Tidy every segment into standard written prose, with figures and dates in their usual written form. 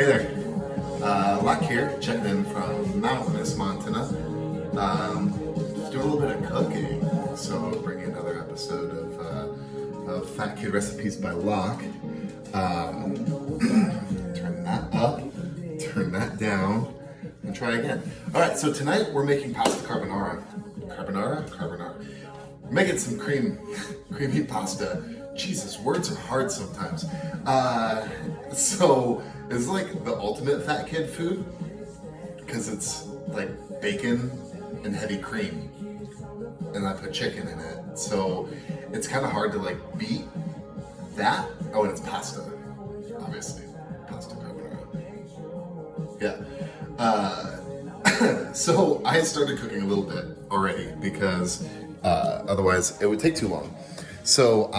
Hey there, Locke here, checking in from Mountainous, Montana. Doing a little bit of cooking, so bringing another episode of Fat Kid Recipes by Locke. Turn that up, turn that down, and try again. All right, so tonight we're making pasta carbonara. Carbonara. We're making some creamy pasta. Jesus, words are hard sometimes. So it's like the ultimate fat kid food because it's like bacon and heavy cream, and I put chicken in it. So it's kind of hard to like beat that. Oh, and it's pasta, obviously, pasta carbonara. Yeah. So I started cooking a little bit already because otherwise it would take too long. So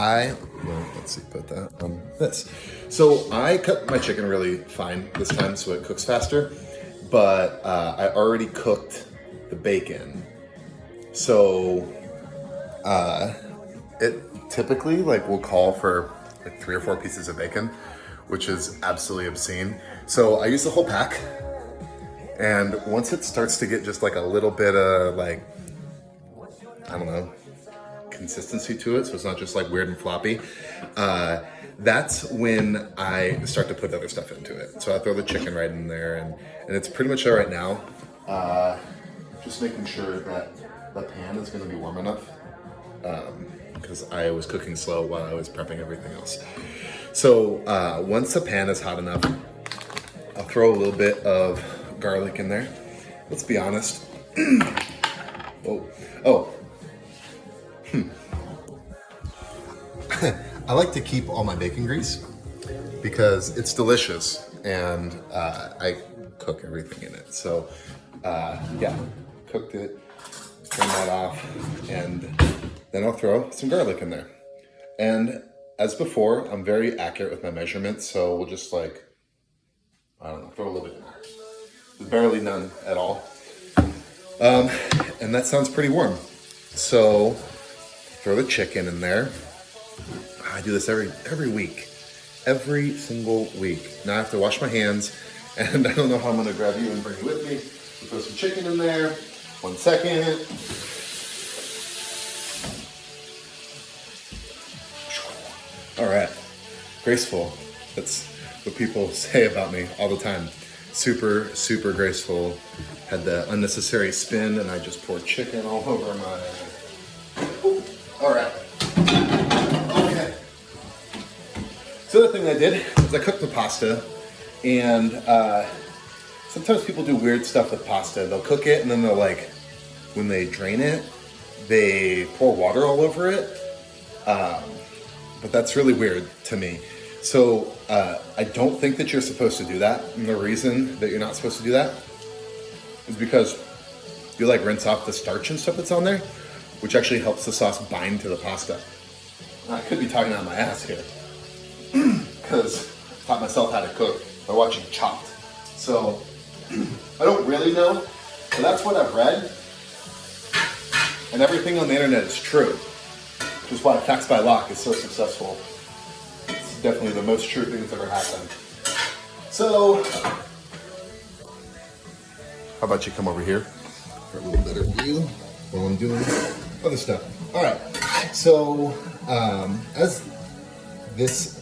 let's see, put that on this. So I cut my chicken really fine this time so it cooks faster, but I already cooked the bacon. So it typically will call for like 3 or 4 pieces of bacon, which is absolutely obscene. So I use the whole pack, and once it starts to get just like a little bit of consistency to it, so it's not just like weird and floppy, that's when I start to put other stuff into it. So I throw the chicken right in there, and it's pretty much all right now. Just making sure that the pan is going to be warm enough, because I was cooking slow while I was prepping everything else. So once the pan is hot enough, I'll throw a little bit of garlic in there. Let's be honest. I like to keep all my bacon grease because it's delicious, and I cook everything in it. So cooked it, turn that off, and then I'll throw some garlic in there. And as before, I'm very accurate with my measurements, so we'll just throw a little bit in there. There's barely none at all. And that sounds pretty warm. So throw the chicken in there. I do this every week, every single week. Now I have to wash my hands, and I don't know how I'm gonna grab you and bring you with me. We'll throw some chicken in there. 1 second. All right, graceful. That's what people say about me all the time. Super, super graceful. Had the unnecessary spin, and I just poured chicken all over my... All right. Okay. So the other thing I did was I cooked the pasta, and sometimes people do weird stuff with pasta. They'll cook it, and then they'll when they drain it, they pour water all over it. But that's really weird to me. So I don't think that you're supposed to do that. And the reason that you're not supposed to do that is because you rinse off the starch and stuff that's on there, which actually helps the sauce bind to the pasta. I could be talking out of my ass here because I taught myself how to cook by watching Chopped. So I don't really know, but that's what I've read. And everything on the internet is true, which is why Facts by Locke is so successful. It's definitely the most true thing that's ever happened. So, how about you come over here for a little better view while I'm doing other stuff. All right, so as this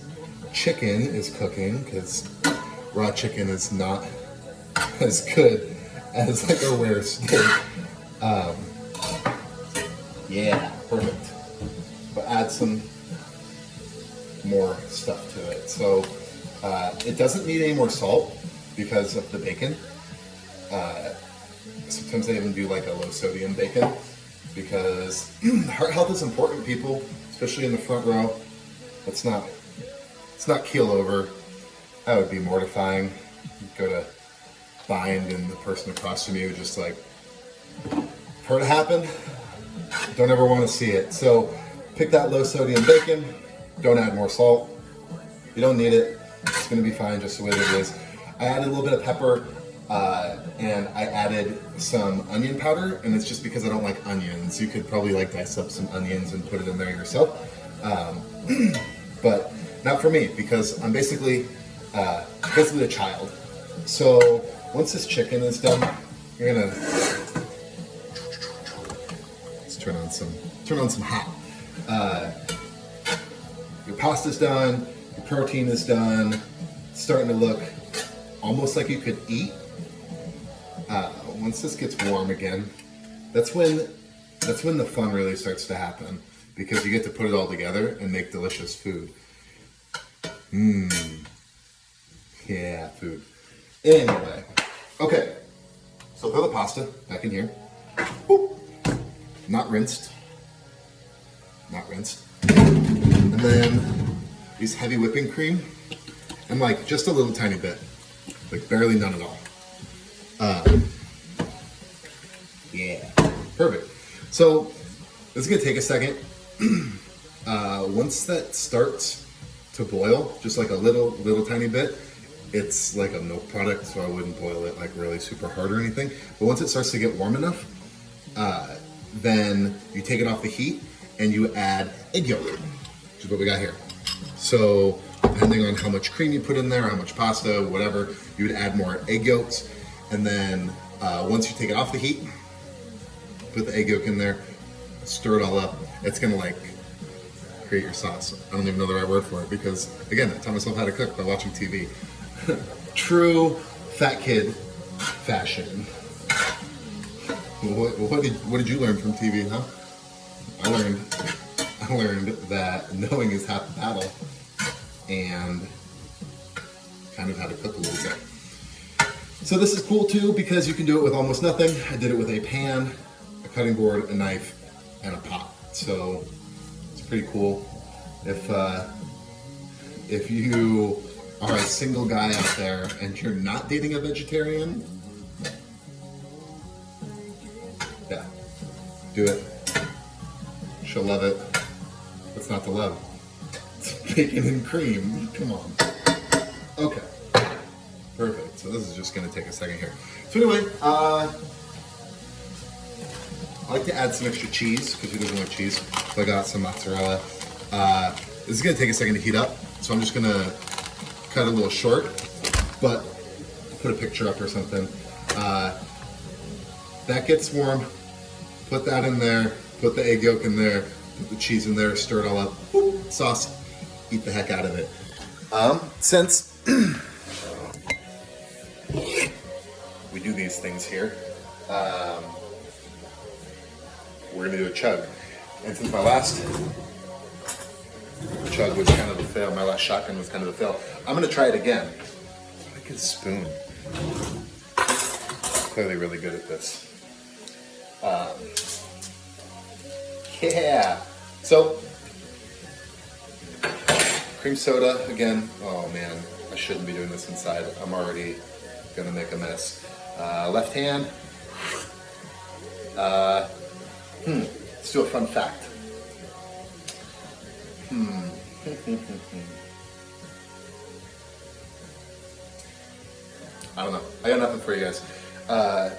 chicken is cooking, because raw chicken is not as good as a rare steak. Yeah, perfect. But add some more stuff to it. So it doesn't need any more salt because of the bacon. Sometimes they even do a low sodium bacon because heart health is important, people, especially in the front row. It's not keel over. That would be mortifying. You'd go to bind, and the person across from you just for it to happen, don't ever want to see it. So pick that low sodium bacon. Don't add more salt. You don't need it. It's going to be fine just the way that it is. I added a little bit of pepper, and I added some onion powder, and it's just because I don't like onions. You could probably dice up some onions and put it in there yourself. But not for me, because I'm basically a child. So once this chicken is done, you're gonna let's turn on some hot. Your pasta's done, your protein is done. It's starting to look almost like you could eat. Once this gets warm again, that's when the fun really starts to happen, because you get to put it all together and make delicious food. Yeah, food. Anyway, okay. So throw the pasta back in here. Boop. Not rinsed. And then use heavy whipping cream, and like just a little tiny bit, like barely none at all. Yeah, perfect. So this is gonna take a second. Once that starts to boil, just like a little tiny bit, it's like a milk product, so I wouldn't boil it like really super hard or anything. But once it starts to get warm enough, then you take it off the heat and you add egg yolk, which is what we got here. So depending on how much cream you put in there, how much pasta, whatever, you would add more egg yolks. And then once you take it off the heat, put the egg yolk in there, stir it all up. It's gonna like create your sauce. I don't even know the right word for it, because again, I taught myself how to cook by watching TV. True fat kid fashion. What did you learn from TV, huh? I learned that knowing is half the battle, and kind of how to cook a little bit. So this is cool too, because you can do it with almost nothing. I did it with a pan, a cutting board, a knife, and a pot. So it's pretty cool. If you are a single guy out there and you're not dating a vegetarian, yeah, do it. She'll love it. What's not to love? It's bacon and cream. Come on. Okay. Perfect. So this is just going to take a second here. So anyway, I like to add some extra cheese, because who doesn't like cheese? So I got some mozzarella. This is going to take a second to heat up, so I'm just going to cut it a little short, but put a picture up or something. That gets warm. Put that in there. Put the egg yolk in there. Put the cheese in there. Stir it all up. Boop, sauce. Eat the heck out of it. Since we do these things here, we're gonna do a chug. And since my last chug was kind of a fail, my last shotgun was kind of a fail, I'm gonna try it again. I'm gonna get a spoon. Clearly really good at this. Yeah. So, cream soda again. Oh man, I shouldn't be doing this inside. I'm already gonna make a mess. Left hand. Let's do a fun fact. I don't know. I got nothing for you guys. I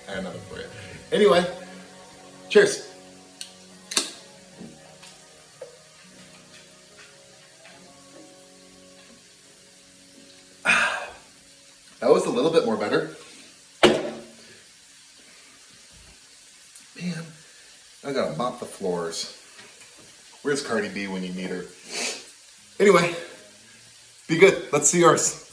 got nothing for you. Anyway, cheers. That was a little bit more better. Man, I gotta mop the floors. Where's Cardi B when you need her? Anyway, be good. Let's see yours.